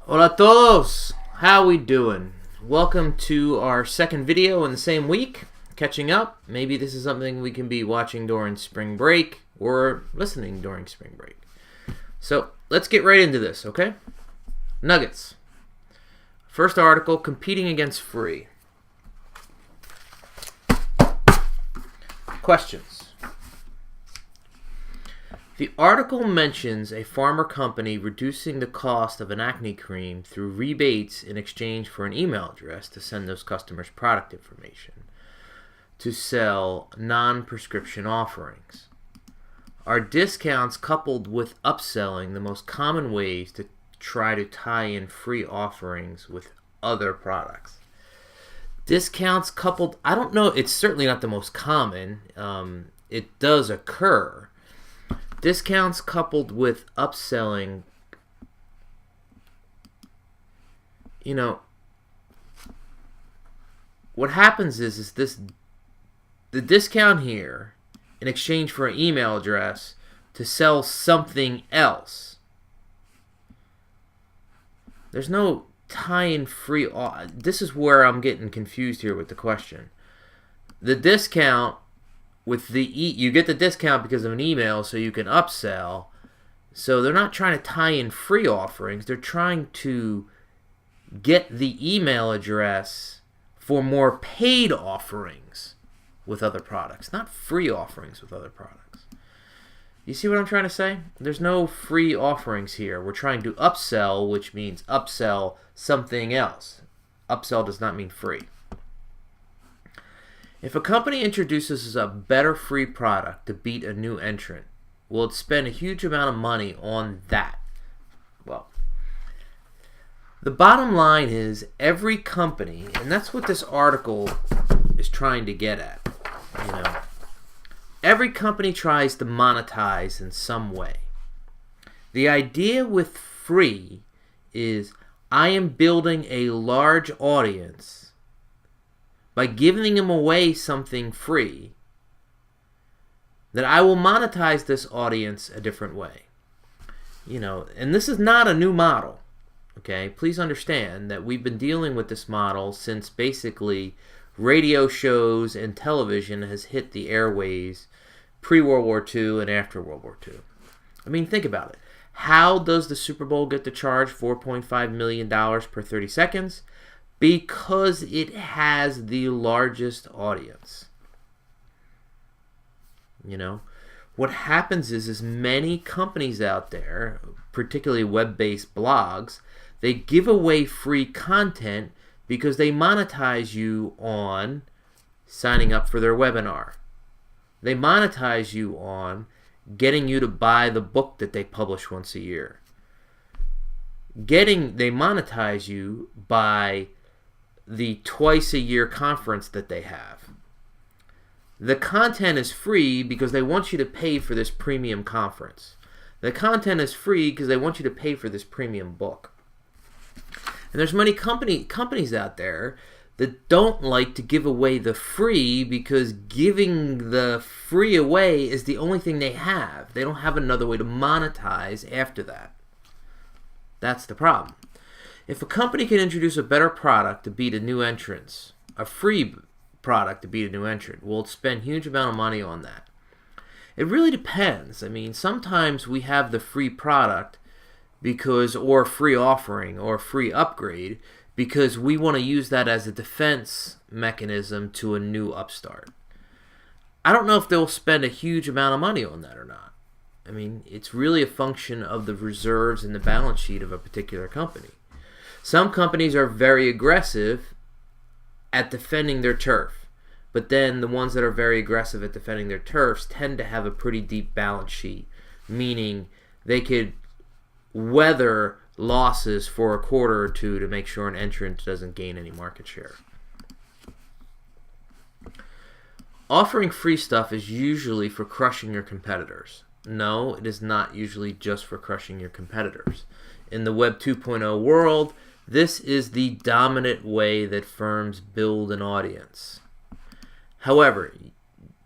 Hola a todos! How we doing? Welcome to our second video in the same week. Catching up. Maybe this is something we can be watching during spring break or listening during spring break. So let's get right into this, okay? Nuggets. First article, competing against free. Questions. The article mentions a pharma company reducing the cost of an acne cream through rebates in exchange for an email address to send those customers product information to sell non-prescription offerings. Are discounts coupled with upselling the most common ways to try to tie in free offerings with other products? Discounts coupled, I don't know, it's certainly not the most common. It does occur. Discounts coupled with upselling, what happens is the discount here in exchange for an email address to sell something else. There's no tie-in free. This is where I'm getting confused here with the question. The discount with you get the discount because of an email, so you can upsell. So they're not trying to tie in free offerings. They're trying to get the email address for more paid offerings with other products, not free offerings with other products. You see what I'm trying to say? There's no free offerings here. We're trying to upsell, which means upsell something else. Upsell does not mean free. If a company introduces a better free product to beat a new entrant, will it spend a huge amount of money on that? Well, the bottom line is every company, and that's what this article is trying to get at, every company tries to monetize in some way. The idea with free is I am building a large audience by giving them away something free, that I will monetize this audience a different way. And this is not a new model. Okay, please understand that we've been dealing with this model since basically radio shows and television has hit the airways pre-World War II and after World War II. I mean, think about it. How does the Super Bowl get to charge $4.5 million per 30 seconds? Because it has the largest audience. What happens is many companies out there, particularly web-based blogs, they give away free content because they monetize you on signing up for their webinar. They monetize you on getting you to buy the book that they publish once a year. They monetize you by the twice-a-year conference that they have. The content is free because they want you to pay for this premium conference. The content is free because they want you to pay for this premium book. And there's many companies out there that don't like to give away the free because giving the free away is the only thing they have. They don't have another way to monetize after that. That's the problem. If a company can introduce a better product to beat a new entrant, a free product to beat a new entrant, will it spend a huge amount of money on that? It really depends. I mean, sometimes we have the free product or free offering or free upgrade because we want to use that as a defense mechanism to a new upstart. I don't know if they'll spend a huge amount of money on that or not. I mean, it's really a function of the reserves and the balance sheet of a particular company. Some companies are very aggressive at defending their turf, but then the ones that are very aggressive at defending their turfs tend to have a pretty deep balance sheet, meaning they could weather losses for a quarter or two to make sure an entrant doesn't gain any market share. Offering free stuff is usually for crushing your competitors. No, it is not usually just for crushing your competitors. In the Web 2.0 world, this is the dominant way that firms build an audience. However,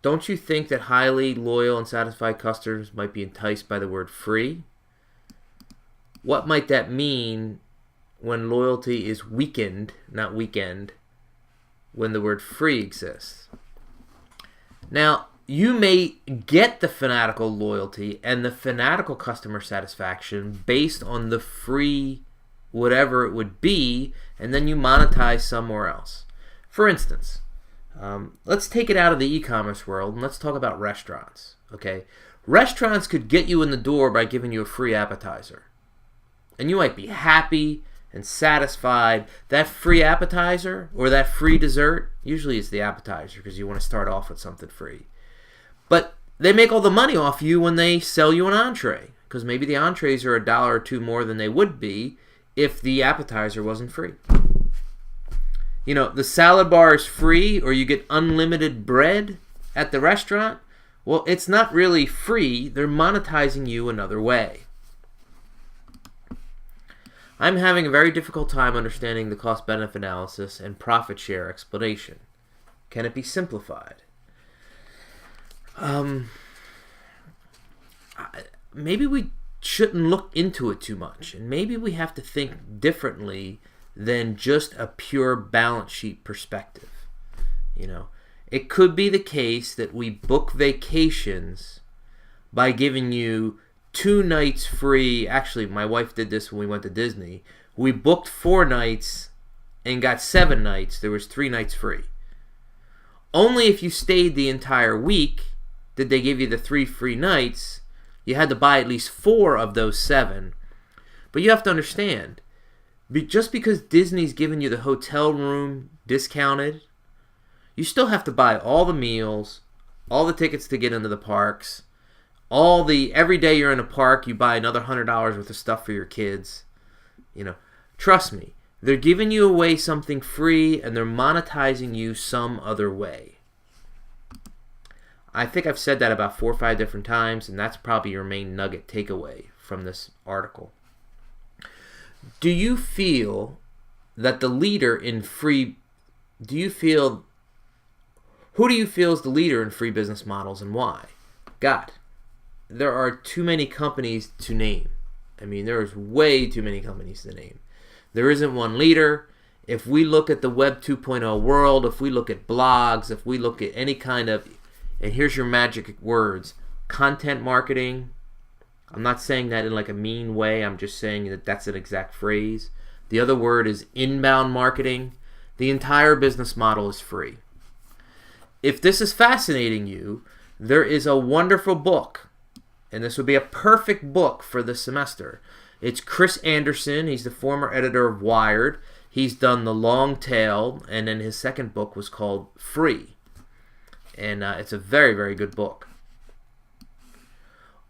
don't you think that highly loyal and satisfied customers might be enticed by the word free? What might that mean when loyalty is weakened, not weekend, when the word free exists. Now, you may get the fanatical loyalty and the fanatical customer satisfaction based on the free whatever it would be, and then you monetize somewhere else. For instance, let's take it out of the e-commerce world and let's talk about restaurants. Okay, restaurants could get you in the door by giving you a free appetizer, and you might be happy and satisfied. That free appetizer or that free dessert, usually it's the appetizer because you want to start off with something free. But they make all the money off you when they sell you an entree, because maybe the entrees are $1 or $2 more than they would be if the appetizer wasn't free. You know, the salad bar is free, or you get unlimited bread at the restaurant. Well, it's not really free. They're monetizing you another way. I'm having a very difficult time understanding the cost-benefit analysis and profit share explanation. Can it be simplified? Maybe we shouldn't look into it too much, and maybe we have to think differently than just a pure balance sheet perspective. You know, it could be the case that we book vacations by giving you 2 nights free. Actually, my wife did this when we went to Disney. We booked 4 nights and got 7 nights. There was 3 nights free. Only if you stayed the entire week did they give you the 3 free nights. You had to buy at least 4 of those 7. But you have to understand, just because Disney's giving you the hotel room discounted, you still have to buy all the meals, all the tickets to get into the parks, every day you're in a park, you buy another $100 worth of stuff for your kids. You know, trust me, they're giving you away something free and they're monetizing you some other way. I think I've said that about 4 or 5 different times, and that's probably your main nugget takeaway from this article. Do you feel that the leader in free, who do you feel is the leader in free business models, and why? God, there are too many companies to name. I mean, there is way too many companies to name. There isn't one leader. If we look at the Web 2.0 world, if we look at blogs, if we look at any kind of, and here's your magic words, content marketing. I'm not saying that in like a mean way. I'm just saying that that's an exact phrase. The other word is inbound marketing. The entire business model is free. If this is fascinating you, there is a wonderful book, and this would be a perfect book for this semester. It's Chris Anderson. He's the former editor of Wired. He's done The Long Tail, and then his second book was called Free. And it's a very, very good book.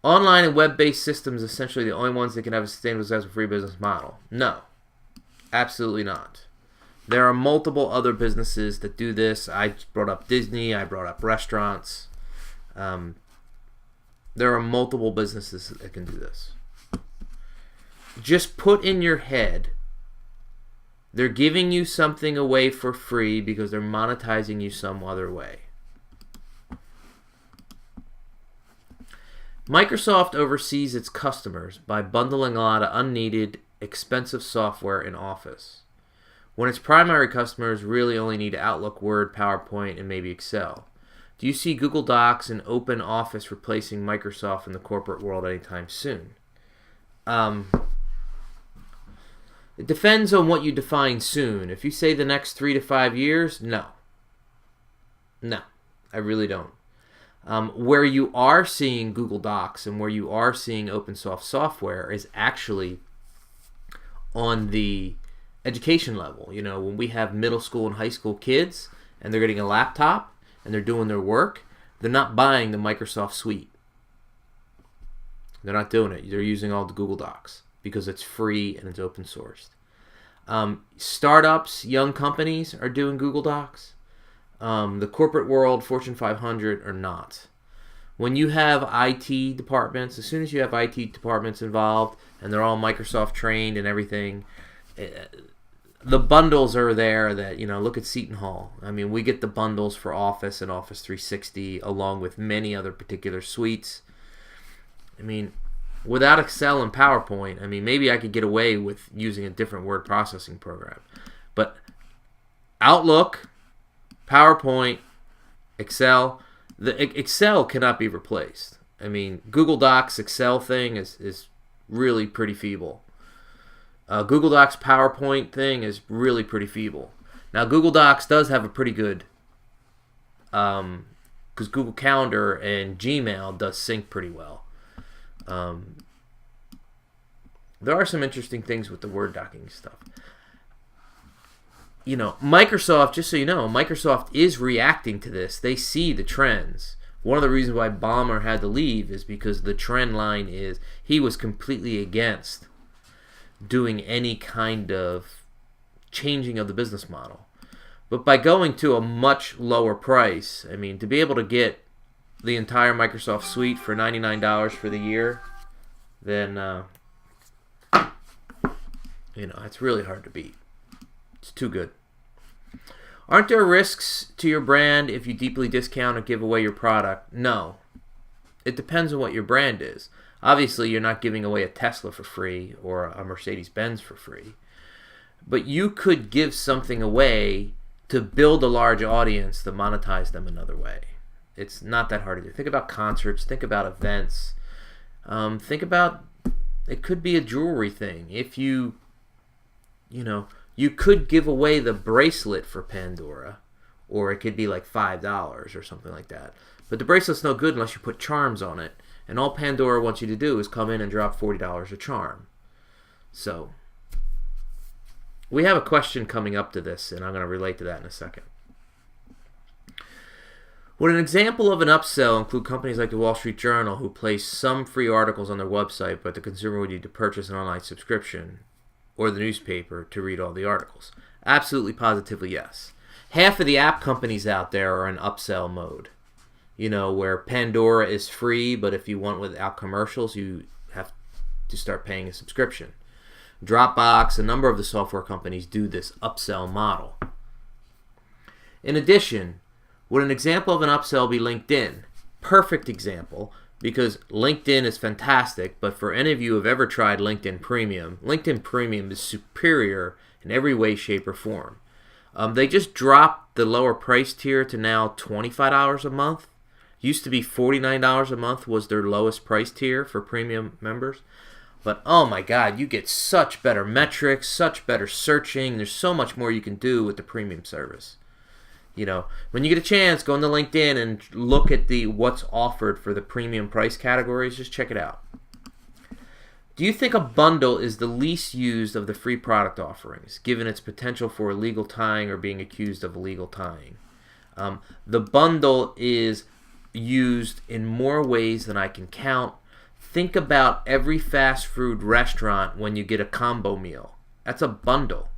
Online and web-based systems are essentially the only ones that can have a sustainable, successful free business model. No, absolutely not. There are multiple other businesses that do this. I brought up Disney. I brought up restaurants. There are multiple businesses that can do this. Just put in your head, they're giving you something away for free because they're monetizing you some other way. Microsoft oversees its customers by bundling a lot of unneeded, expensive software in Office, when its primary customers really only need Outlook, Word, PowerPoint, and maybe Excel. Do you see Google Docs and Open Office replacing Microsoft in the corporate world anytime soon? It depends on what you define soon. If you say the next 3 to 5 years, no. No, I really don't. Where you are seeing Google Docs and where you are seeing open source software is actually on the education level. You know, when we have middle school and high school kids and they're getting a laptop and they're doing their work, they're not buying the Microsoft suite. They're not doing it. They're using all the Google Docs because it's free and it's open sourced. Startups, young companies are doing Google Docs. The corporate world, Fortune 500, are not. When you have IT departments, as soon as you have IT departments involved and they're all Microsoft trained and everything, the bundles are there that, you know, look at Seton Hall. I mean, we get the bundles for Office and Office 360 along with many other particular suites. I mean, without Excel and PowerPoint, I mean, maybe I could get away with using a different word processing program. But Outlook, PowerPoint, Excel, the Excel cannot be replaced. I mean, Google Docs Excel thing is really pretty feeble. Google Docs PowerPoint thing is really pretty feeble. Now, Google Docs does have a pretty good, because Google Calendar and Gmail does sync pretty well. There are some interesting things with the Word docking stuff. You know, Microsoft, just so you know, Microsoft is reacting to this. They see the trends. One of the reasons why Ballmer had to leave is because the trend line is he was completely against doing any kind of changing of the business model. But by going to a much lower price, I mean, to be able to get the entire Microsoft suite for $99 for the year, then, you know, it's really hard to beat. It's too good. Aren't there risks to your brand if you deeply discount or give away your product? No. It depends on what your brand is. Obviously, you're not giving away a Tesla for free or a Mercedes-Benz for free. But you could give something away to build a large audience to monetize them another way. It's not that hard to do. Think about concerts. Think about events. Think about, it could be a jewelry thing. If you know, you could give away the bracelet for Pandora, or it could be like $5 or something like that. But the bracelet's no good unless you put charms on it. And all Pandora wants you to do is come in and drop $40 a charm. So, we have a question coming up to this, and I'm going to relate to that in a second. Would an example of an upsell include companies like the Wall Street Journal who place some free articles on their website, but the consumer would need to purchase an online subscription or the newspaper to read all the articles? Absolutely, positively, yes. Half of the app companies out there are in upsell mode. You know, where Pandora is free, but if you want without commercials, you have to start paying a subscription. Dropbox, a number of the software companies do this upsell model. In addition, would an example of an upsell be LinkedIn? Perfect example, because LinkedIn is fantastic, but for any of you who have ever tried LinkedIn Premium is superior in every way, shape, or form. They just dropped the lower price tier to now $25 a month. Used to be $49 a month was their lowest price tier for premium members. But oh my God, you get such better metrics, such better searching. There's so much more you can do with the premium service. You know, when you get a chance, go into LinkedIn and look at what's offered for the premium price categories. Just check it out. Do you think a bundle is the least used of the free product offerings, given its potential for illegal tying or being accused of illegal tying? The bundle is used in more ways than I can count. Think about every fast food restaurant when you get a combo meal. That's a bundle.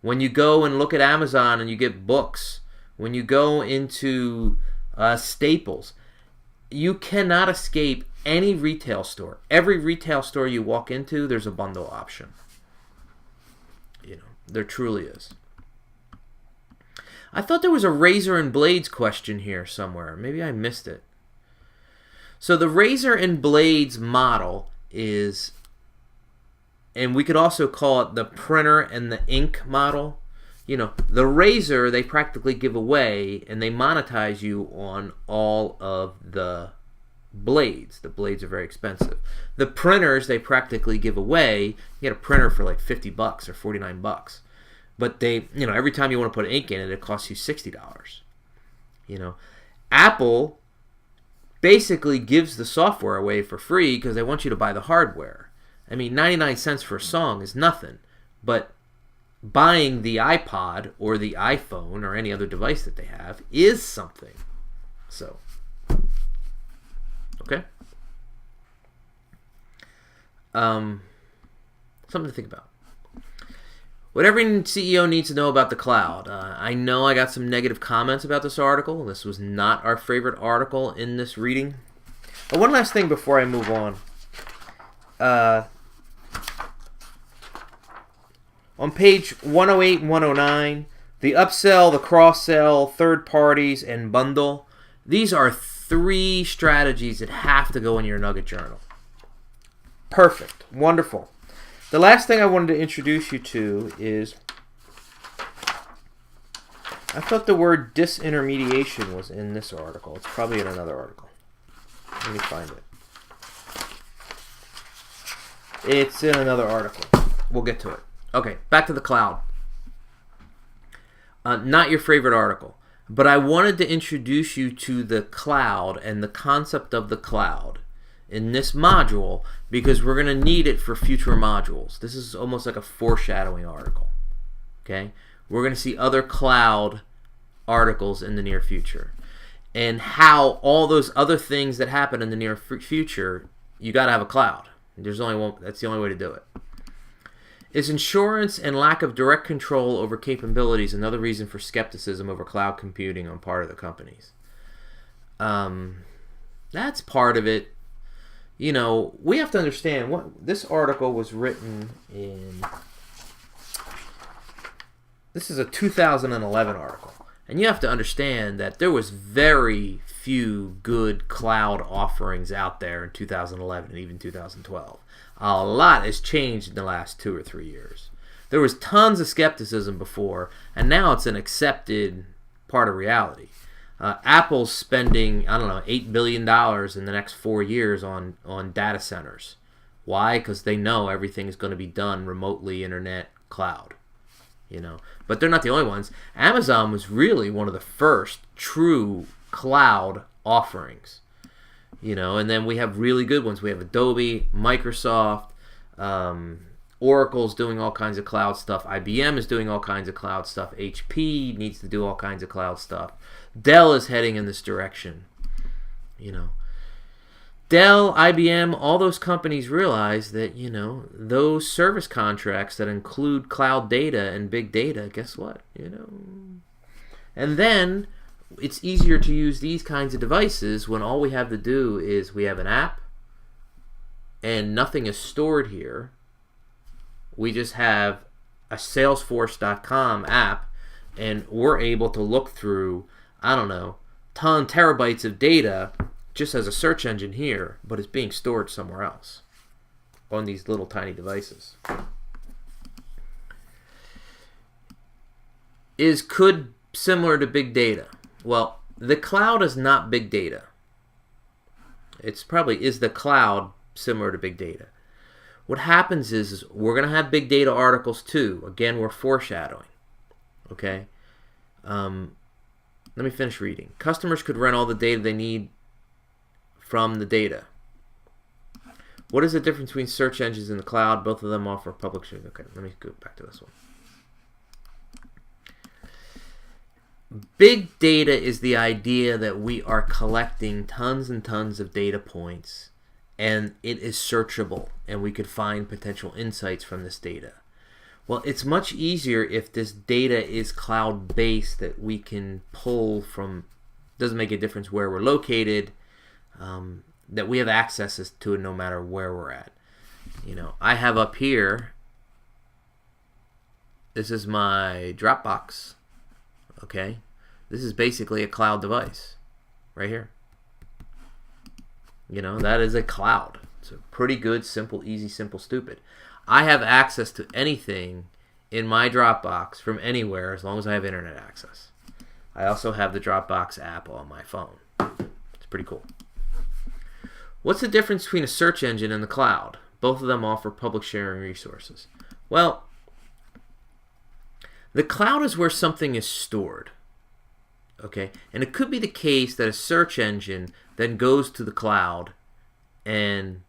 When you go and look at Amazon and you get books, when you go into Staples, you cannot escape any retail store. Every retail store you walk into, there's a bundle option. You know, there truly is. I thought there was a razor and blades question here somewhere. Maybe I missed it. So the razor and blades model is, and we could also call it the printer and the ink model. You know, the razor they practically give away and they monetize you on all of the blades. The blades are very expensive. The printers they practically give away. You get a printer for like $50 or $49. But they, you know, every time you want to put ink in it, it costs you $60. You know, Apple basically gives the software away for free because they want you to buy the hardware. I mean, 99 cents for a song is nothing, but buying the iPod or the iPhone or any other device that they have is something. So, okay. Something to think about. What every CEO needs to know about the cloud. I know I got some negative comments about this article. This was not our favorite article in this reading. One last thing before I move on. On page 108 and 109, the upsell, the cross-sell, third parties, and bundle. These are 3 strategies that have to go in your nugget journal. Perfect. Wonderful. The last thing I wanted to introduce you to is, I thought the word disintermediation was in this article. It's probably in another article. Let me find it. It's in another article. We'll get to it. Okay, back to the cloud. Not your favorite article, but I wanted to introduce you to the cloud and the concept of the cloud in this module because we're going to need it for future modules. This is almost like a foreshadowing article. Okay? We're going to see other cloud articles in the near future. And how all those other things that happen in the near future, you got to have a cloud. There's only one. That's the only way to do it. Is insurance and lack of direct control over capabilities another reason for skepticism over cloud computing on part of the companies? That's part of it. You know, we have to understand what this article was written in. This is a 2011 article. And you have to understand that there was very few good cloud offerings out there in 2011 and even 2012. A lot has changed in the last 2 or 3 years. There was tons of skepticism before, and now it's an accepted part of reality. Apple's spending, I don't know, $8 billion in the next 4 years on data centers. Why? Because they know everything is going to be done remotely, internet, cloud. You know, but they're not the only ones. Amazon was really one of the first true cloud offerings. You know, and then we have really good ones. We have Adobe, Microsoft, Oracle's doing all kinds of cloud stuff. IBM is doing all kinds of cloud stuff. HP needs to do all kinds of cloud stuff. Dell is heading in this direction. You know, Dell, IBM, all those companies realize that, you know, those service contracts that include cloud data and big data, guess what? You know, and then it's easier to use these kinds of devices when all we have to do is we have an app and nothing is stored here. We just have a Salesforce.com app and we're able to look through, I don't know, terabytes of data just as a search engine here, but it's being stored somewhere else on these little tiny devices. Could similar to big data? Well, the cloud is not big data. It's probably, is the cloud similar to big data? What happens is we're going to have big data articles too. Again, we're foreshadowing. Okay? Let me finish reading. Customers could rent all the data they need from the data. What is the difference between search engines and the cloud? Both of them offer public sharing. Okay, let me go back to this one. Big data is the idea that we are collecting tons and tons of data points and it is searchable and we could find potential insights from this data. Well, it's much easier if this data is cloud-based that we can pull from, doesn't make a difference where we're located, that we have access to it no matter where we're at. You know, I have up here, this is my Dropbox. Okay, this is basically a cloud device right here. You know, that is a cloud. It's a pretty good, simple, easy, simple, stupid. I have access to anything in my Dropbox from anywhere as long as I have internet access. I also have the Dropbox app on my phone. It's pretty cool. What's the difference between a search engine and the cloud? Both of them offer public sharing resources. Well, the cloud is where something is stored. Okay? And it could be the case that a search engine then goes to the cloud and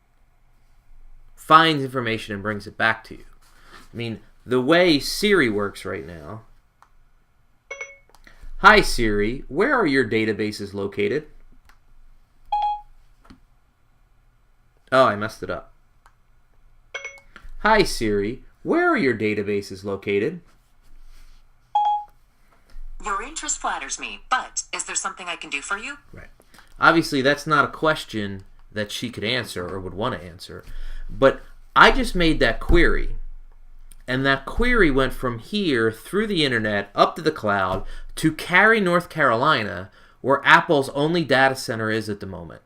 finds information and brings it back to you. I mean, the way Siri works right now. Hi Siri, where are your databases located? Oh, I messed it up. Hi Siri, where are your databases located? Your interest flatters me, but is there something I can do for you? Right. Obviously, that's not a question that she could answer or would want to answer. But I just made that query. And that query went from here through the internet up to the cloud to Cary, North Carolina, where Apple's only data center is at the moment.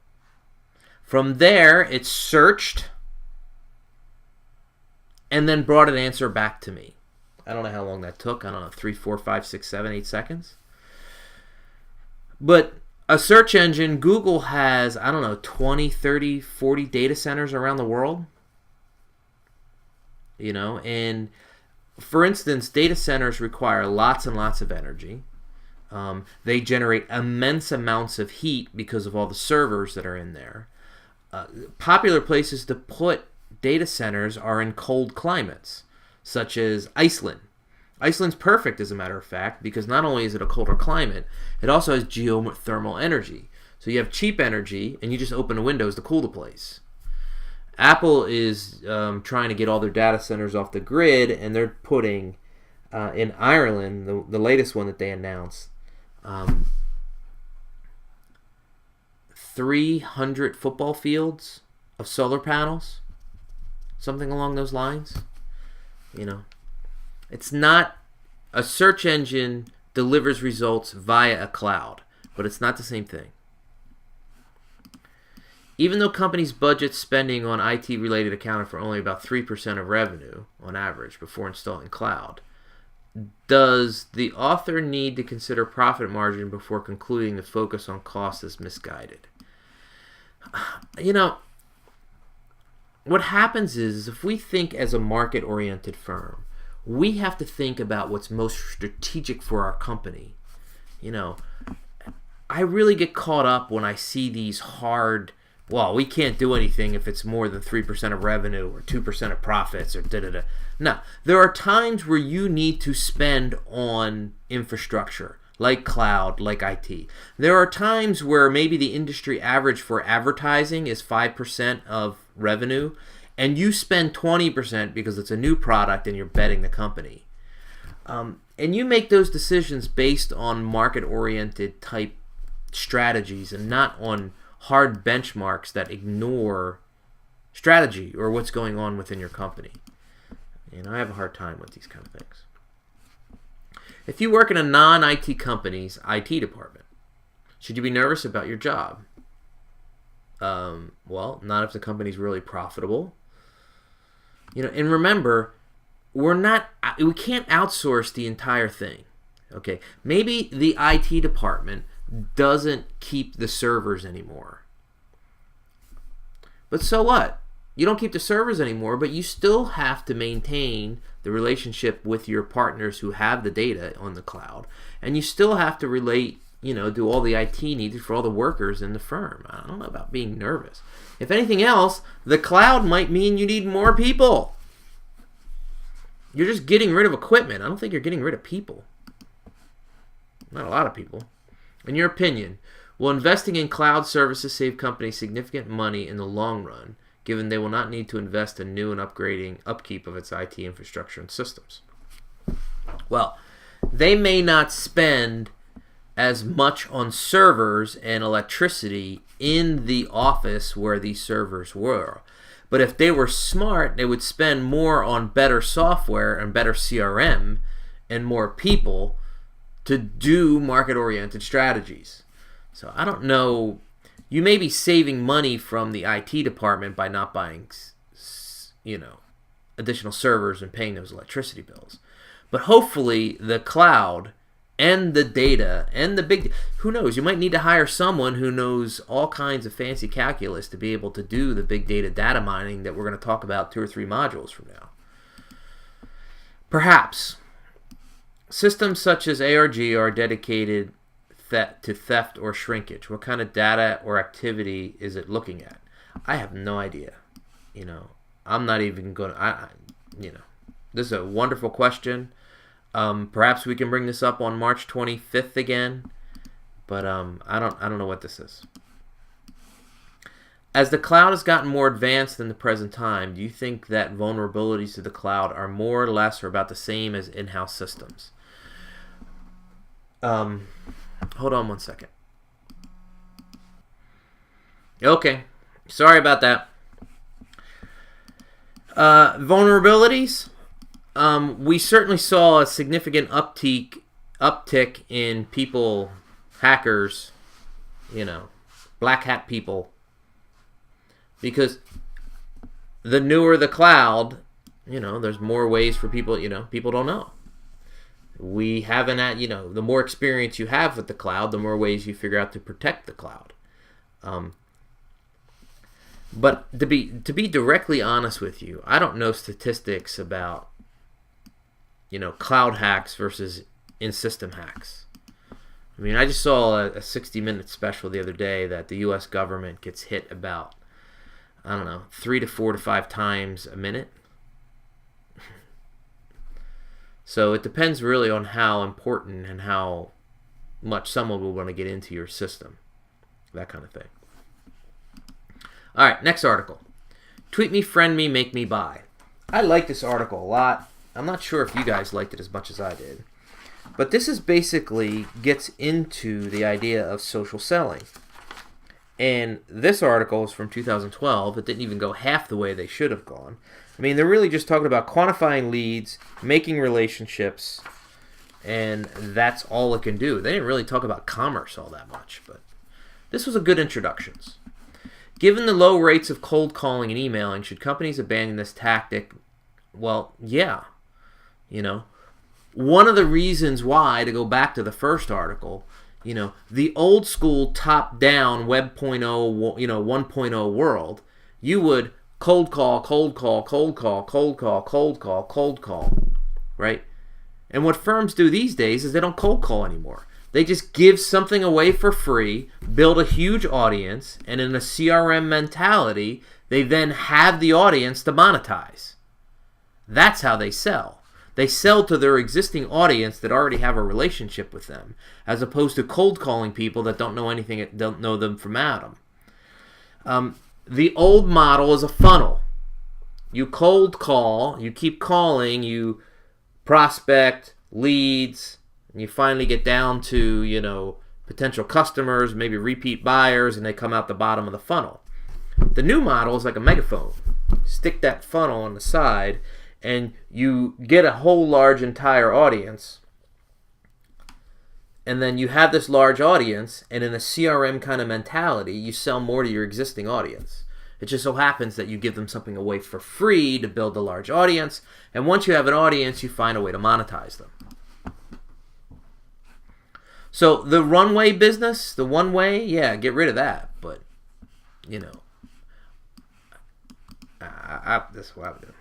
From there, it's searched and then brought an answer back to me. I don't know how long that took. I don't know, 3, 4, 5, 6, 7, 8 seconds. But a search engine, Google has, I don't know, 20, 30, 40 data centers around the world. And for instance, data centers require lots and lots of energy. They generate immense amounts of heat because of all the servers that are in there. Popular places to put data centers are in cold climates, such as Iceland. Iceland's perfect, as a matter of fact, because not only is it a colder climate, it also has geothermal energy. So you have cheap energy, and you just open the windows to cool the place. Apple is trying to get all their data centers off the grid, and they're putting in Ireland, the latest one that they announced, 300 football fields of solar panels, something along those lines. It's not, a search engine delivers results via a cloud, but it's not the same thing. Even though companies' budget spending on IT-related accounted for only about 3% of revenue on average before installing cloud, does the author need to consider profit margin before concluding the focus on cost is misguided? What happens is, if we think as a market-oriented firm, we have to think about what's most strategic for our company. I really get caught up when I see these hard, well, we can't do anything if it's more than 3% of revenue or 2% of profits or da-da-da. No, there are times where you need to spend on infrastructure, like cloud, like IT. There are times where maybe the industry average for advertising is 5% of revenue, and you spend 20% because it's a new product and you're betting the company. And you make those decisions based on market-oriented type strategies and not on hard benchmarks that ignore strategy or what's going on within your company. I have a hard time with these kind of things. If you work in a non-IT company's IT department, should you be nervous about your job? Well, not if the company's really profitable. And remember, we can't outsource the entire thing. Okay, maybe the IT department doesn't keep the servers anymore. But so what? You don't keep the servers anymore, but you still have to maintain the relationship with your partners who have the data on the cloud. And you still have to relate, do all the IT needed for all the workers in the firm. I don't know about being nervous. If anything else, the cloud might mean you need more people. You're just getting rid of equipment. I don't think you're getting rid of people. Not a lot of people. In your opinion, will investing in cloud services save companies significant money in the long run, given they will not need to invest in new and upkeep of its IT infrastructure and systems? Well, they may not spend as much on servers and electricity in the office where these servers were. But if they were smart, they would spend more on better software and better CRM and more people to do market-oriented strategies. So I don't know. You may be saving money from the IT department by not buying, additional servers and paying those electricity bills. But hopefully the cloud and the data and the who knows, you might need to hire someone who knows all kinds of fancy calculus to be able to do the big data mining that we're going to talk about 2 or 3 modules from now. Perhaps systems such as ARG are dedicated to theft or shrinkage. What kind of data or activity is it looking at? I have no idea. I'm not even going to, this is a wonderful question. Perhaps we can bring this up on March 25th again, but I don't know what this is. As the cloud has gotten more advanced in the present time, do you think that vulnerabilities to the cloud are more or less or about the same as in-house systems? Hold on one second. Okay, sorry about that. Vulnerabilities. We certainly saw a significant uptick in people, hackers, black hat people, because the newer the cloud, there's more ways for people, people don't know. We haven't had, the more experience you have with the cloud, the more ways you figure out to protect the cloud. But to be directly honest with you, I don't know statistics about, cloud hacks versus in-system hacks. I mean, I just saw a 60-minute special the other day that the U.S. government gets hit about, 3 to 4 to 5 times a minute. So it depends really on how important and how much someone will want to get into your system. That kind of thing. All right, next article. Tweet me, friend me, make me buy. I like this article a lot. I'm not sure if you guys liked it as much as I did. But this is basically gets into the idea of social selling. And this article is from 2012. It didn't even go half the way they should have gone. I mean, they're really just talking about quantifying leads, making relationships, and that's all it can do. They didn't really talk about commerce all that much, but this was a good introduction. Given the low rates of cold calling and emailing, should companies abandon this tactic? Well, yeah. One of the reasons why, to go back to the first article, the old school top-down Web 1.0 world, you would cold call, right? And what firms do these days is they don't cold call anymore. They just give something away for free, build a huge audience, and in a CRM mentality, they then have the audience to monetize. That's how they sell. They sell to their existing audience that already have a relationship with them, as opposed to cold calling people that don't know anything, don't know them from Adam. The old model is a funnel. You cold call, you keep calling, you prospect, leads, and you finally get down to, potential customers, maybe repeat buyers, and they come out the bottom of the funnel. The new model is like a megaphone. Stick that funnel on the side, and you get a whole large entire audience. And then you have this large audience, and in a CRM kind of mentality, you sell more to your existing audience. It just so happens that you give them something away for free to build a large audience, and once you have an audience, you find a way to monetize them. So the runway business, the one way, yeah, get rid of that. But, this is what I would do.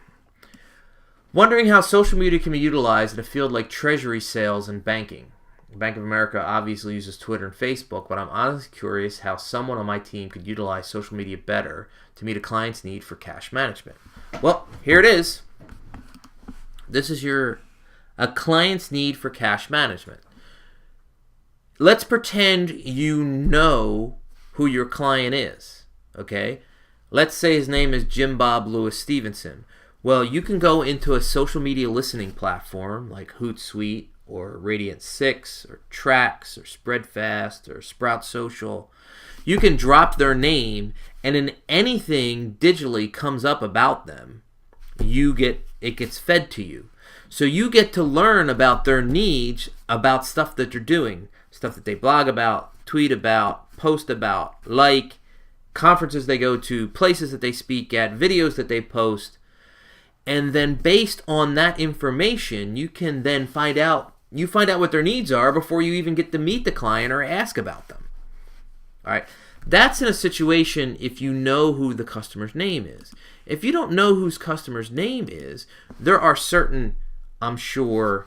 Wondering how social media can be utilized in a field like treasury sales and banking. Bank of America obviously uses Twitter and Facebook, but I'm honestly curious how someone on my team could utilize social media better to meet a client's need for cash management. Well, here it is. This is a client's need for cash management. Let's pretend you know who your client is, okay? Let's say his name is Jim Bob Lewis Stevenson. Well, you can go into a social media listening platform like Hootsuite or Radiant6 or Trax or Spreadfast or Sprout Social. You can drop their name, and in anything digitally comes up about them, it gets fed to you. So you get to learn about their needs, about stuff that they're doing, stuff that they blog about, tweet about, post about, like conferences they go to, places that they speak at, videos that they post. And then based on that information, you can then find out what their needs are before you even get to meet the client or ask about them. All right. That's in a situation if you know who the customer's name is. If you don't know whose customer's name is, there are certain, I'm sure,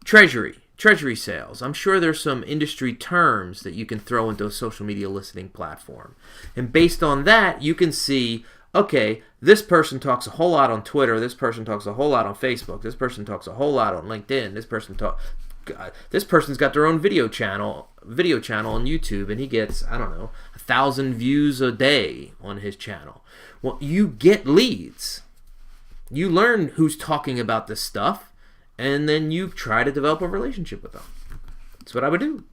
treasury sales. I'm sure there's some industry terms that you can throw into a social media listening platform. And based on that, you can see, okay, this person talks a whole lot on Twitter, this person talks a whole lot on Facebook, this person talks a whole lot on LinkedIn, this person's got their own video channel on YouTube, and he gets, 1,000 views a day on his channel. Well, you get leads. You learn who's talking about this stuff, and then you try to develop a relationship with them. That's what I would do.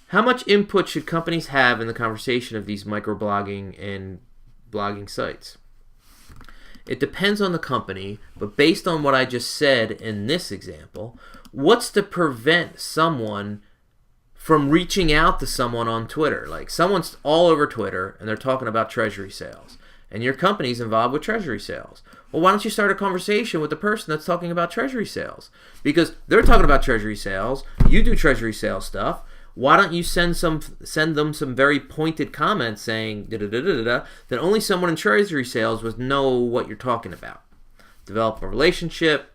How much input should companies have in the conversation of these microblogging and blogging sites? It depends on the company, but based on what I just said in this example, what's to prevent someone from reaching out to someone on Twitter. Like someone's all over Twitter and they're talking about treasury sales, and your company's involved with treasury sales. Well, why don't you start a conversation with the person that's talking about treasury sales? Because they're talking about treasury sales, you do treasury sales stuff. Why don't you send them some very pointed comments saying da da da da da, that only someone in treasury sales would know what you're talking about. Develop a relationship,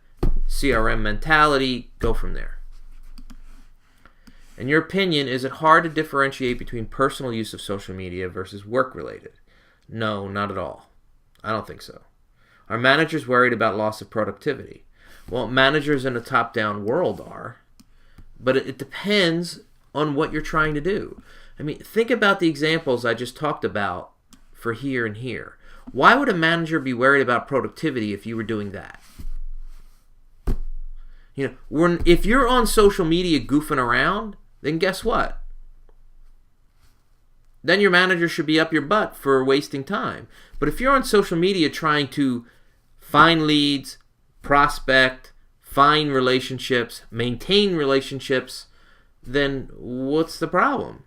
CRM mentality, go from there. In your opinion, is it hard to differentiate between personal use of social media versus work-related? No, not at all. I don't think so. Are managers worried about loss of productivity? Well, managers in a top-down world are, but it depends on what you're trying to do. I mean, think about the examples I just talked about for here and here. Why would a manager be worried about productivity if you were doing that? You know, if you're on social media goofing around, then guess what? Then your manager should be up your butt for wasting time. But if you're on social media trying to find leads, prospect, find relationships, maintain relationships, then what's the problem?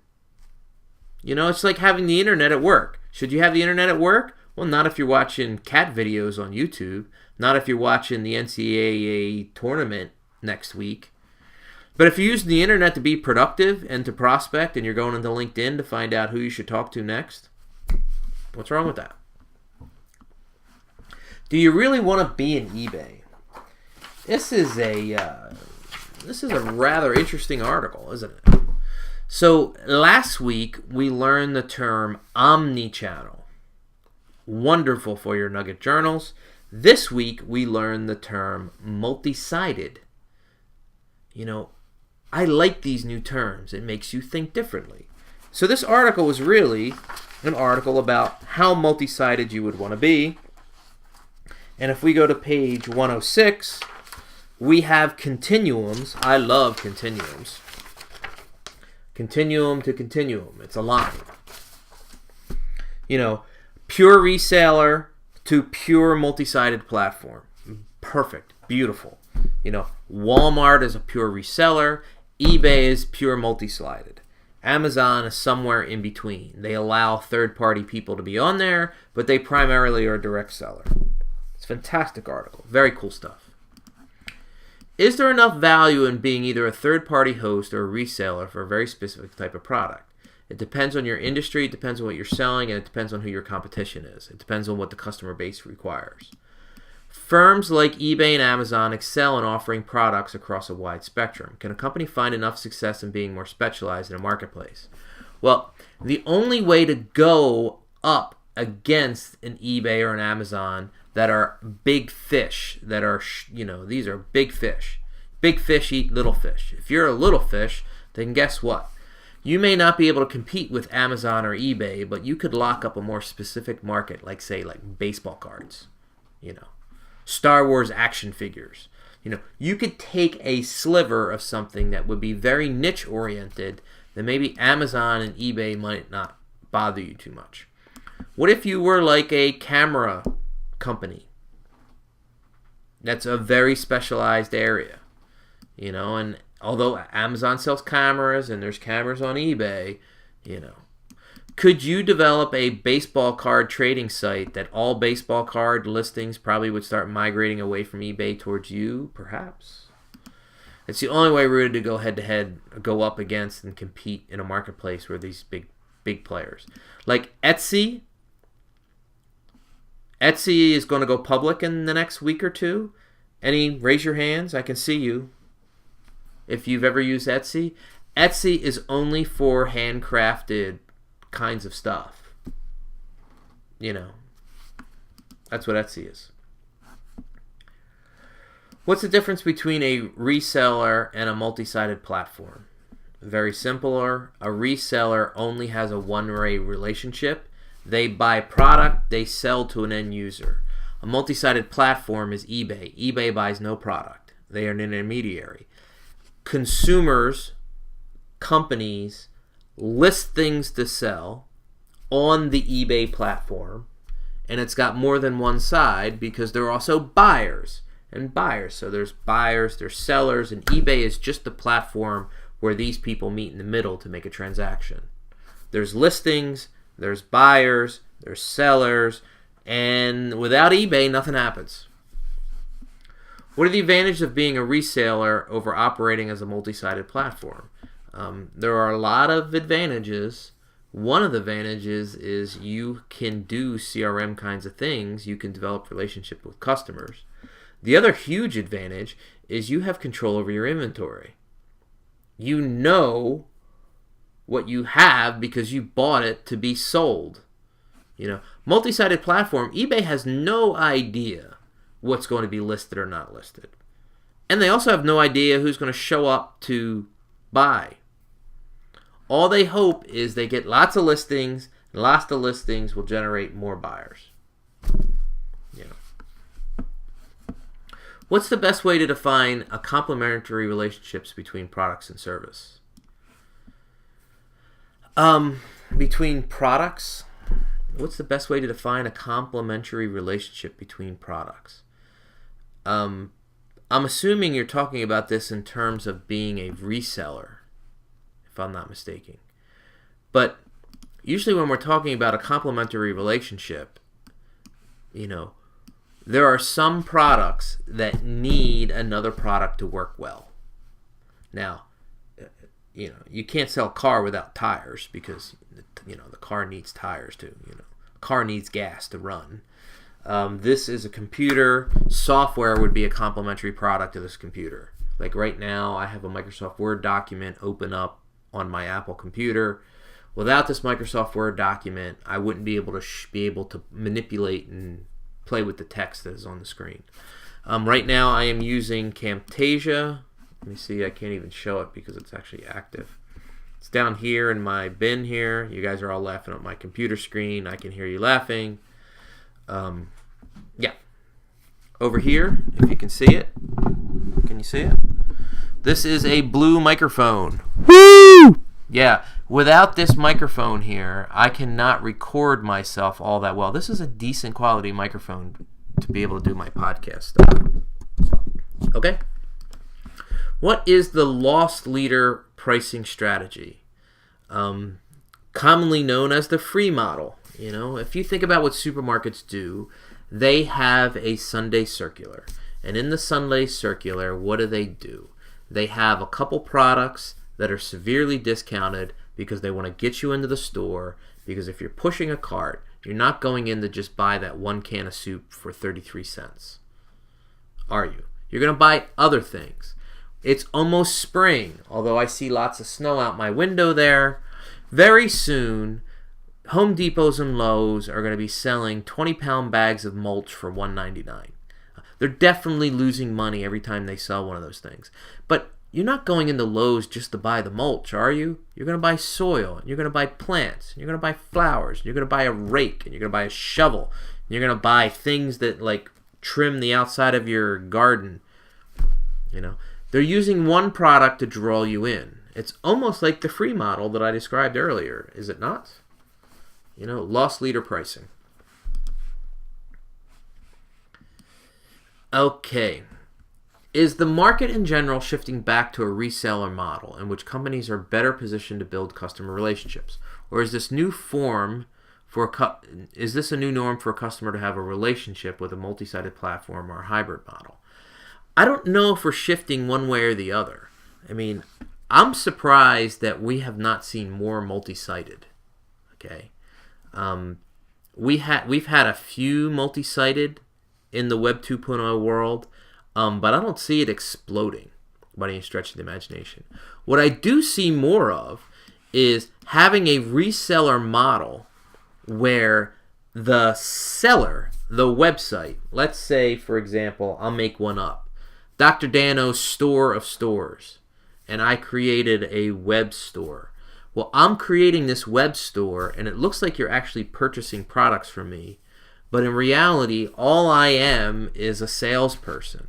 You know, it's like having the internet at work. Should you have the internet at work? Well, not if you're watching cat videos on YouTube. Not if you're watching the NCAA tournament next week. But if you're using the internet to be productive and to prospect, and you're going into LinkedIn to find out who you should talk to next, what's wrong with that? Do you really want to be in eBay? This is a rather interesting article, isn't it? So last week we learned the term omnichannel. Wonderful for your nugget journals. This week we learned the term multi-sided. You know, I like these new terms. It makes you think differently. So this article was really an article about how multi-sided you would want to be. And if we go to page 106, we have continuums. I love continuums. Continuum to continuum. It's a line. You know, pure reseller to pure multi-sided platform. Perfect. Beautiful. You know, Walmart is a pure reseller. eBay is pure multi-sided. Amazon is somewhere in between. They allow third-party people to be on there, but they primarily are a direct seller. It's a fantastic article. Very cool stuff. Is there enough value in being either a third-party host or a reseller for a very specific type of product? It depends on your industry, it depends on what you're selling, and it depends on who your competition is. It depends on what the customer base requires. Firms like eBay and Amazon excel in offering products across a wide spectrum. Can a company find enough success in being more specialized in a marketplace? Well, the only way to go up against an eBay or an Amazon that are big fish, that are, you know, these are big fish. Big fish eat little fish. If you're a little fish, then guess what? You may not be able to compete with Amazon or eBay, but you could lock up a more specific market, like say like baseball cards, you know. Star Wars action figures. You know, you could take a sliver of something that would be very niche oriented that maybe Amazon and eBay might not bother you too much. What if you were like a camera company? That's a very specialized area. You know, and although Amazon sells cameras and there's cameras on eBay, you know, could you develop a baseball card trading site that all baseball card listings probably would start migrating away from eBay towards you? Perhaps. It's the only way really to go head-to-head, go up against and compete in a marketplace where these big players. Like Etsy. Etsy is going to go public in the next week or two. Raise your hands. I can see you. If you've ever used Etsy. Etsy is only for handcrafted kinds of stuff. You know, that's what Etsy is. What's the difference between a reseller and a multi-sided platform? Very simpler. A reseller only has a one-way relationship. They buy product, they sell to an end user. A multi-sided platform is eBay. eBay buys no product. They are an intermediary. Consumers, companies, list things to sell on the eBay platform, and it's got more than one side because there are also buyers and buyers. So there's buyers, there's sellers, and eBay is just the platform where these people meet in the middle to make a transaction. There's listings, there's buyers, there's sellers, and without eBay, nothing happens. What are the advantages of being a reseller over operating as a multi-sided platform? There are a lot of advantages. One of the advantages is you can do CRM kinds of things. You can develop relationship with customers. The other huge advantage is you have control over your inventory. You know what you have because you bought it to be sold. Multi-sided platform, eBay has no idea what's going to be listed or not listed. And they also have no idea who's going to show up to buy. All they hope is they get lots of listings, and lots of listings will generate more buyers. What's the best way to define a complementary relationships between products and service? Between products, what's the best way to define a complementary relationship between products? I'm assuming you're talking about this in terms of being a reseller, if I'm not mistaken. But usually when we're talking about a complementary relationship, there are some products that need another product to work well. Now, you can't sell a car without tires because, the car needs tires too. A car needs gas to run. This is a computer. Software would be a complementary product to this computer. Like right now, I have a Microsoft Word document open up on my Apple computer. Without this Microsoft Word document, I wouldn't be able to manipulate and play with the text that is on the screen. Right now, I am using Camtasia. Let me see. I can't even show it because it's actually active. It's down here in my bin here. You guys are all laughing at my computer screen. I can hear you laughing. Yeah. Over here, if you can see it. Can you see it? This is a blue microphone. Woo! Yeah. Without this microphone here, I cannot record myself all that well. This is a decent quality microphone to be able to do my podcast stuff. Okay? What is the loss leader pricing strategy? Commonly known as the free model. If you think about what supermarkets do, they have a Sunday circular. And in the Sunday circular, what do? They have a couple products that are severely discounted because they want to get you into the store, because if you're pushing a cart, you're not going in to just buy that one can of soup for 33 cents. Are you? You're going to buy other things. It's almost spring, although I see lots of snow out my window there. Very soon, Home Depots and Lowe's are going to be selling 20-pound bags of mulch for $1.99. They're definitely losing money every time they sell one of those things. But you're not going into Lowe's just to buy the mulch, are you? You're going to buy soil, and you're going to buy plants, and you're going to buy flowers, and you're going to buy a rake, and you're going to buy a shovel, and you're going to buy things that trim the outside of your garden. They're using one product to draw you in. It's almost like the free model that I described earlier, is it not? Loss leader pricing. Okay. Is the market in general shifting back to a reseller model in which companies are better positioned to build customer relationships? Or is this a new norm for a customer to have a relationship with a multi-sided platform or a hybrid model? I don't know if we're shifting one way or the other. I'm surprised that we have not seen more multi-sided. Okay. We've had a few multi-sided in the Web 2.0 world, but I don't see it exploding by any stretch of the imagination. What I do see more of is having a reseller model where the seller, the website, let's say, for example, I'll make one up, Dr. Dano's Store of Stores, and I created a web store. Well, I'm creating this web store, and it looks like you're actually purchasing products from me, but in reality, all I am is a salesperson,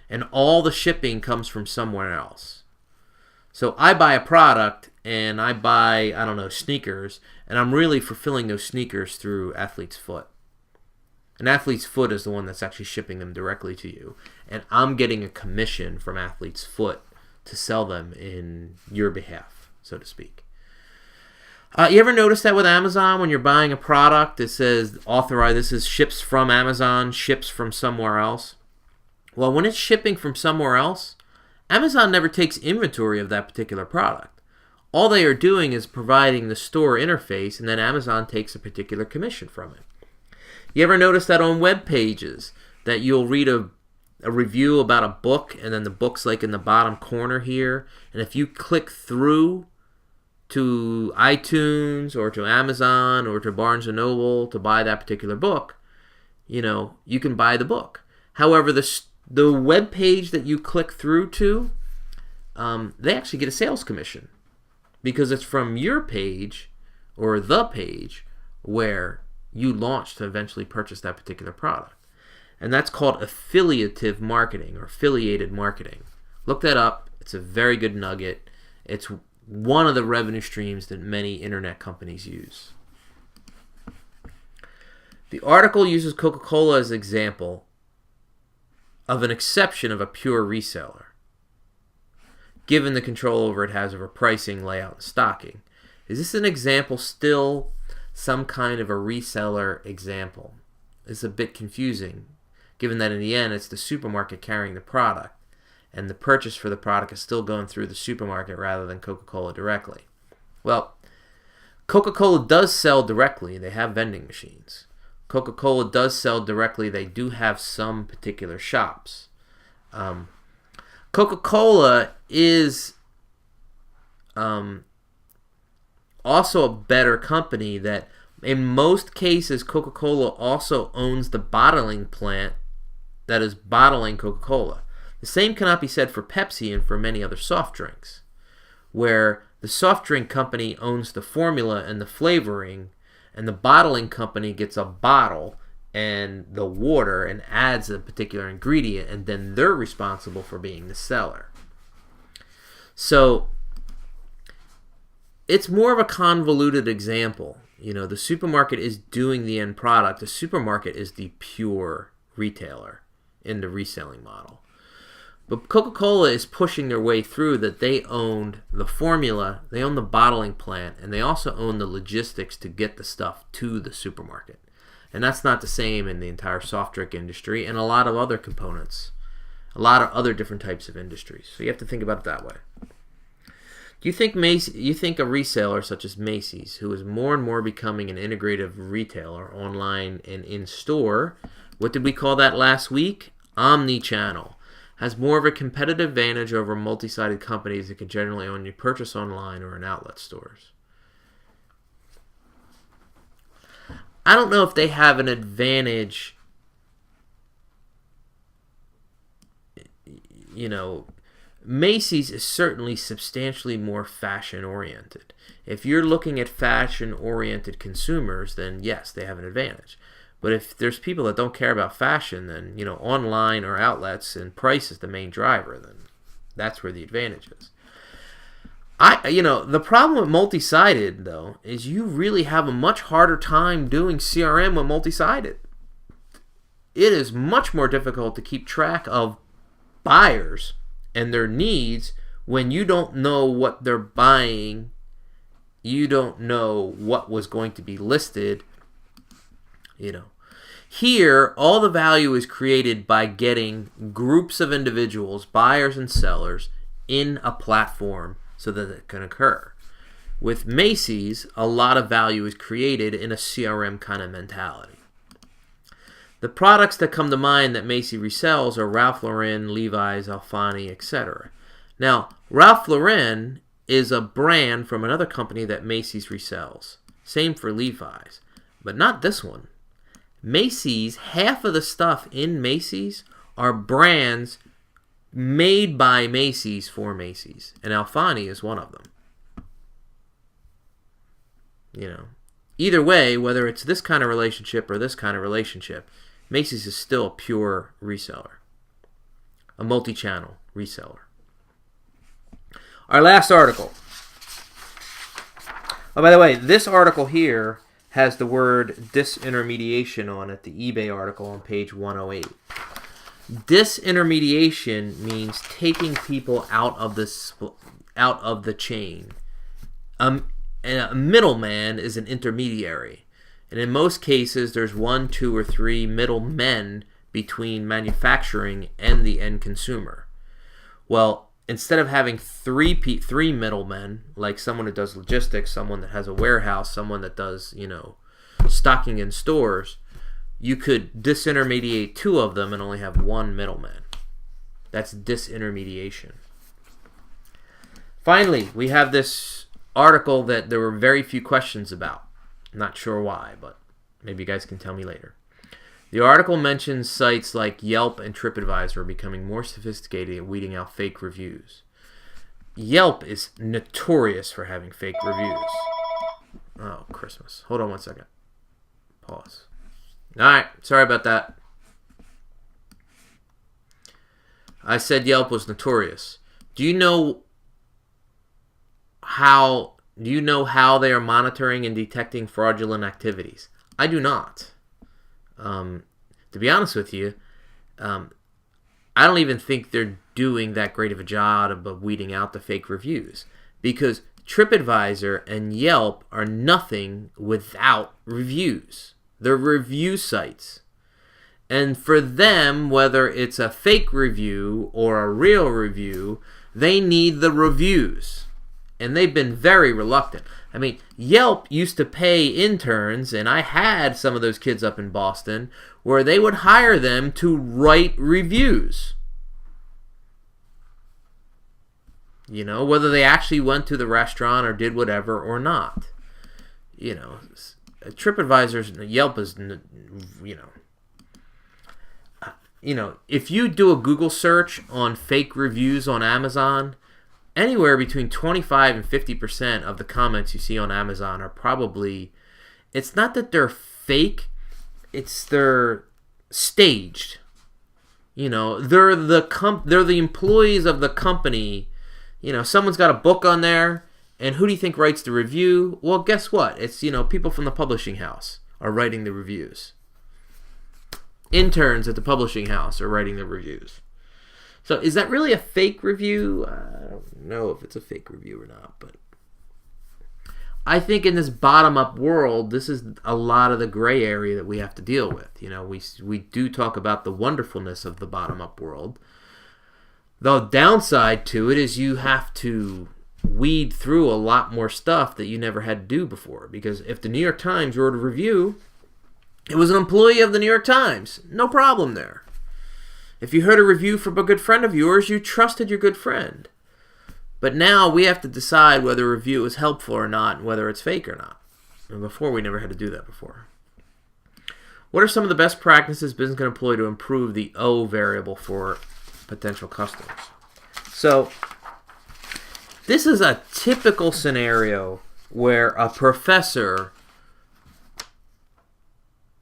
and all the shipping comes from somewhere else. So I buy a product, and I buy, sneakers, and I'm really fulfilling those sneakers through Athlete's Foot. And Athlete's Foot is the one that's actually shipping them directly to you, and I'm getting a commission from Athlete's Foot to sell them in your behalf, so to speak. You ever notice that with Amazon when you're buying a product, it says authorized, this is ships from Amazon, ships from somewhere else? Well, when it's shipping from somewhere else, Amazon never takes inventory of that particular product. All they are doing is providing the store interface, and then Amazon takes a particular commission from it. You ever notice that on web pages that you'll read a review about a book, and then the book's like in the bottom corner here, and if you click through to iTunes or to Amazon or to Barnes & Noble to buy that particular book, you can buy the book. However, the web page that you click through to, they actually get a sales commission because it's from your page or the page where you launched to eventually purchase that particular product. And that's called affiliative marketing or affiliated marketing. Look that up. It's a very good nugget. It's one of the revenue streams that many internet companies use. The article uses Coca-Cola as an example of an exception of a pure reseller, given the control over it has over pricing, layout, and stocking. Is this an example still some kind of a reseller example? It's a bit confusing, given that in the end it's the supermarket carrying the product, and the purchase for the product is still going through the supermarket rather than Coca-Cola directly. Well, Coca-Cola does sell directly. They have vending machines. Coca-Cola does sell directly. They do have some particular shops. Coca-Cola is also a better company that in most cases Coca-Cola also owns the bottling plant that is bottling Coca-Cola. The same cannot be said for Pepsi and for many other soft drinks, where the soft drink company owns the formula and the flavoring, and the bottling company gets a bottle and the water and adds a particular ingredient, and then they're responsible for being the seller. So it's more of a convoluted example. The supermarket is doing the end product. The supermarket is the pure retailer in the reselling model. But Coca-Cola is pushing their way through that they owned the formula, they own the bottling plant, and they also own the logistics to get the stuff to the supermarket. And that's not the same in the entire soft drink industry and a lot of other components, a lot of other different types of industries. So you have to think about it that way. Do you think a reseller such as Macy's, who is more and more becoming an integrative retailer online and in store, what did we call that last week? Omni-channel, has more of a competitive advantage over multi-sided companies that can generally only purchase online or in outlet stores? I don't know if they have an advantage. Macy's is certainly substantially more fashion-oriented. If you're looking at fashion-oriented consumers, then yes, they have an advantage. But if there's people that don't care about fashion, then, online or outlets and price is the main driver, then that's where the advantage is. The problem with multi-sided, though, is you really have a much harder time doing CRM with multi-sided. It is much more difficult to keep track of buyers and their needs when you don't know what they're buying, you don't know what was going to be listed. Here, all the value is created by getting groups of individuals, buyers and sellers, in a platform so that it can occur. With Macy's, a lot of value is created in a CRM kind of mentality. The products that come to mind that Macy's resells are Ralph Lauren, Levi's, Alfani, etc. Now, Ralph Lauren is a brand from another company that Macy's resells. Same for Levi's, but not this one. Macy's, half of the stuff in Macy's are brands made by Macy's for Macy's, and Alfani is one of them. Either way, whether it's this kind of relationship or this kind of relationship, Macy's is still a pure reseller, a multi-channel reseller. Our last article. Oh, by the way, this article here has the word disintermediation on it, the eBay article on page 108. Disintermediation means taking people out of the chain. And a middleman is an intermediary. And in most cases, there's 1, 2, or 3 middlemen between manufacturing and the end consumer. Well, instead of having three middlemen, like someone who does logistics, someone that has a warehouse, someone that does, stocking in stores, you could disintermediate 2 of them and only have 1 middleman. That's disintermediation. Finally, we have this article that there were very few questions about. Not sure why, but maybe you guys can tell me later. The article mentions sites like Yelp and TripAdvisor are becoming more sophisticated at weeding out fake reviews. Yelp is notorious for having fake reviews. Oh, Christmas. Hold on one second. Pause. Alright, sorry about that. I said Yelp was notorious. Do you know how they are monitoring and detecting fraudulent activities? I do not. To be honest with you, I don't even think they're doing that great of a job of weeding out the fake reviews, because TripAdvisor and Yelp are nothing without reviews. They're review sites. And for them, whether it's a fake review or a real review, they need the reviews. And they've been very reluctant. I mean, Yelp used to pay interns, and I had some of those kids up in Boston, where they would hire them to write reviews. Whether they actually went to the restaurant or did whatever or not. TripAdvisor's, Yelp is, if you do a Google search on fake reviews on Amazon, anywhere between 25 and 50% of the comments you see on Amazon are probably, it's not that they're fake, it's they're staged. They're the employees of the company. Someone's got a book on there, and who do you think writes the review? Well, guess what? It's, people from the publishing house are writing the reviews. Interns at the publishing house are writing the reviews. So is that really a fake review? I don't know if it's a fake review or not, but I think in this bottom-up world, this is a lot of the gray area that we have to deal with. We do talk about the wonderfulness of the bottom-up world. The downside to it is you have to weed through a lot more stuff that you never had to do before. Because if the New York Times wrote a review, it was an employee of the New York Times. No problem there. If you heard a review from a good friend of yours, you trusted your good friend. But now we have to decide whether a review is helpful or not, and whether it's fake or not. And before, we never had to do that before. What are some of the best practices business can employ to improve the O variable for potential customers? So, this is a typical scenario where a professor,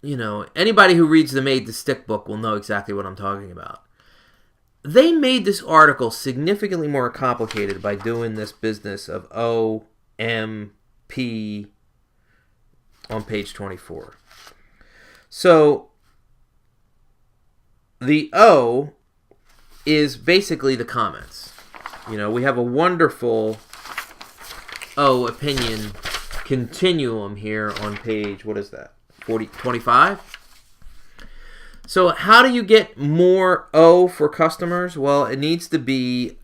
anybody who reads the Made to Stick book will know exactly what I'm talking about. They made this article significantly more complicated by doing this business of O, M, P on page 24. So, the O is basically the comments. We have a wonderful O opinion continuum here on page, what is that, 25? So how do you get more O for customers? Well, it needs to be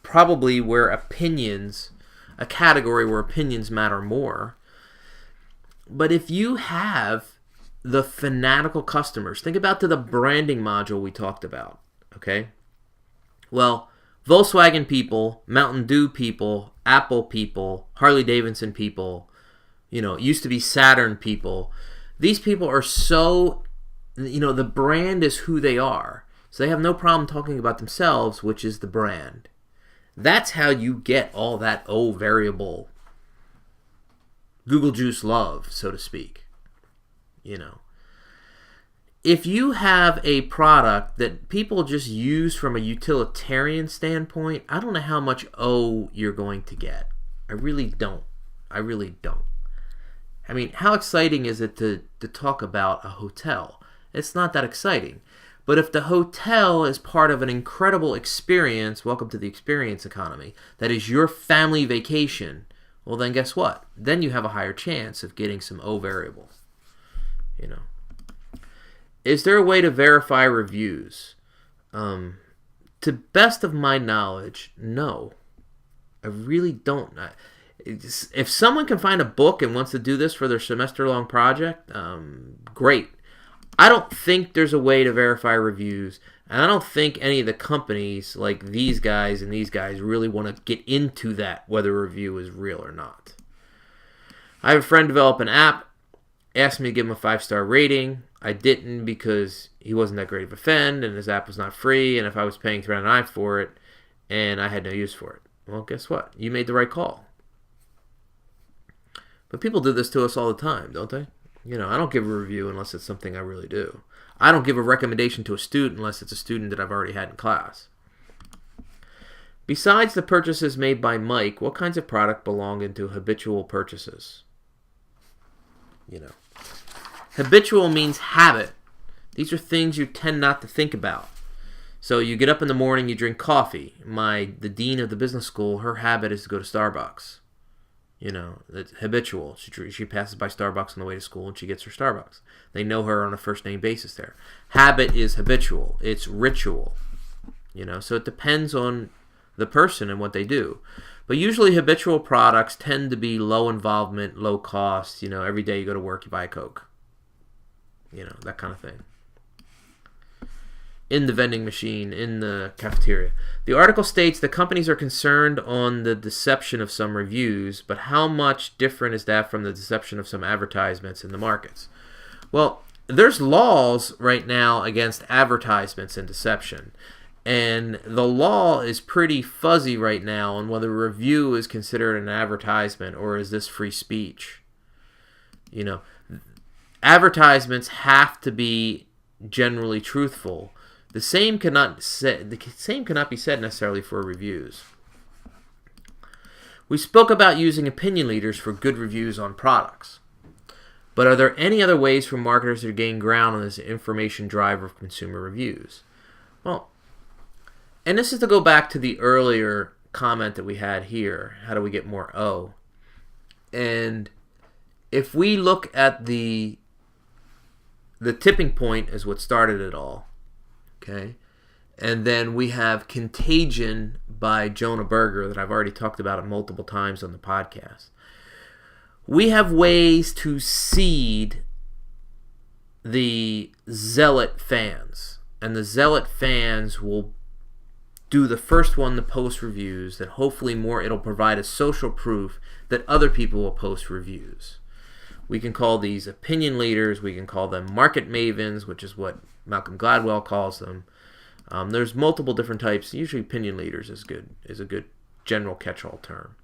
probably where opinions, a category where opinions matter more. But if you have the fanatical customers, think about the branding module we talked about, okay? Well, Volkswagen people, Mountain Dew people, Apple people, Harley Davidson people, used to be Saturn people. These people are so, the brand is who they are. So they have no problem talking about themselves, which is the brand. That's how you get all that O variable Google Juice love, so to speak. If you have a product that people just use from a utilitarian standpoint, I don't know how much O you're going to get. I really don't. I mean, how exciting is it to talk about a hotel? It's not that exciting. But if the hotel is part of an incredible experience, welcome to the experience economy, that is your family vacation, well then guess what? Then you have a higher chance of getting some O variable. You know. Is there a way to verify reviews? To best of my knowledge, no. I really don't. If someone can find a book and wants to do this for their semester-long project, great. I don't think there's a way to verify reviews, and I don't think any of the companies like these guys and these guys really want to get into that, whether a review is real or not. I have a friend develop an app, asked me to give him a 5-star rating. I didn't because he wasn't that great of a friend, and his app was not free, and if I was paying $3.99 for it, and I had no use for it. Well, guess what? You made the right call. But people do this to us all the time, don't they? You know, I don't give a review unless it's something I really do. I don't give a recommendation to a student unless it's a student that I've already had in class. Besides the purchases made by Mike, what kinds of product belong into habitual purchases? You know, habitual means habit. These are things you tend not to think about. So you get up in the morning, you drink coffee. The dean of the business school, her habit is to go to Starbucks. You know, it's habitual. She passes by Starbucks on the way to school and she gets her Starbucks. They know her on a first name basis there. Habit is habitual. It's ritual. You know, so it depends on the person and what they do. But usually habitual products tend to be low involvement, low cost. You know, every day you go to work, you buy a Coke. You know, that kind of thing. In the vending machine, in the cafeteria. The article states that companies are concerned on the deception of some reviews, but how much different is that from the deception of some advertisements in the markets? Well, there's laws right now against advertisements and deception. And the law is pretty fuzzy right now on whether a review is considered an advertisement or is this free speech. You know, advertisements have to be generally truthful. The same cannot be said necessarily for reviews. We spoke about using opinion leaders for good reviews on products. But are there any other ways for marketers to gain ground on this information drive of consumer reviews? Well, and this is to go back to the earlier comment that we had here. How do we get more O? And if we look at the tipping point is what started it all. Okay, and then we have Contagion by Jonah Berger that I've already talked about it multiple times on the podcast. We have ways to seed the zealot fans, and the zealot fans will do the first one to post reviews. That hopefully it'll provide a social proof that other people will post reviews. We can call these opinion leaders. We can call them market mavens, which is what Malcolm Gladwell calls them. There's multiple different types. Usually opinion leaders is a good general catch-all term.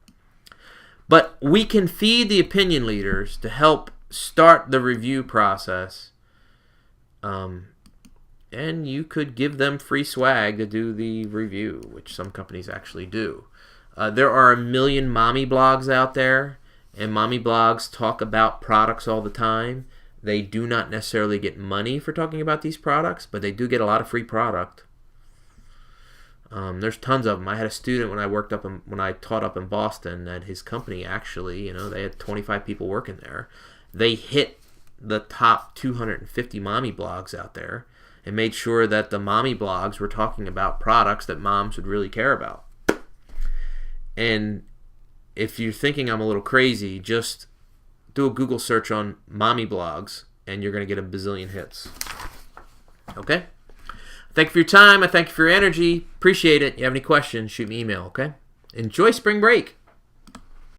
But we can feed the opinion leaders to help start the review process. And you could give them free swag to do the review, which some companies actually do. There are a million mommy blogs out there. And mommy blogs talk about products all the time. They do not necessarily get money for talking about these products, but they do get a lot of free product. There's tons of them. I had a student when I taught up in Boston that his company actually, they had 25 people working there. They hit the top 250 mommy blogs out there and made sure that the mommy blogs were talking about products that moms would really care about. And if you're thinking I'm a little crazy, just do a Google search on mommy blogs, and you're going to get a bazillion hits. Okay? Thank you for your time. I thank you for your energy. Appreciate it. If you have any questions, shoot me an email, okay? Enjoy spring break.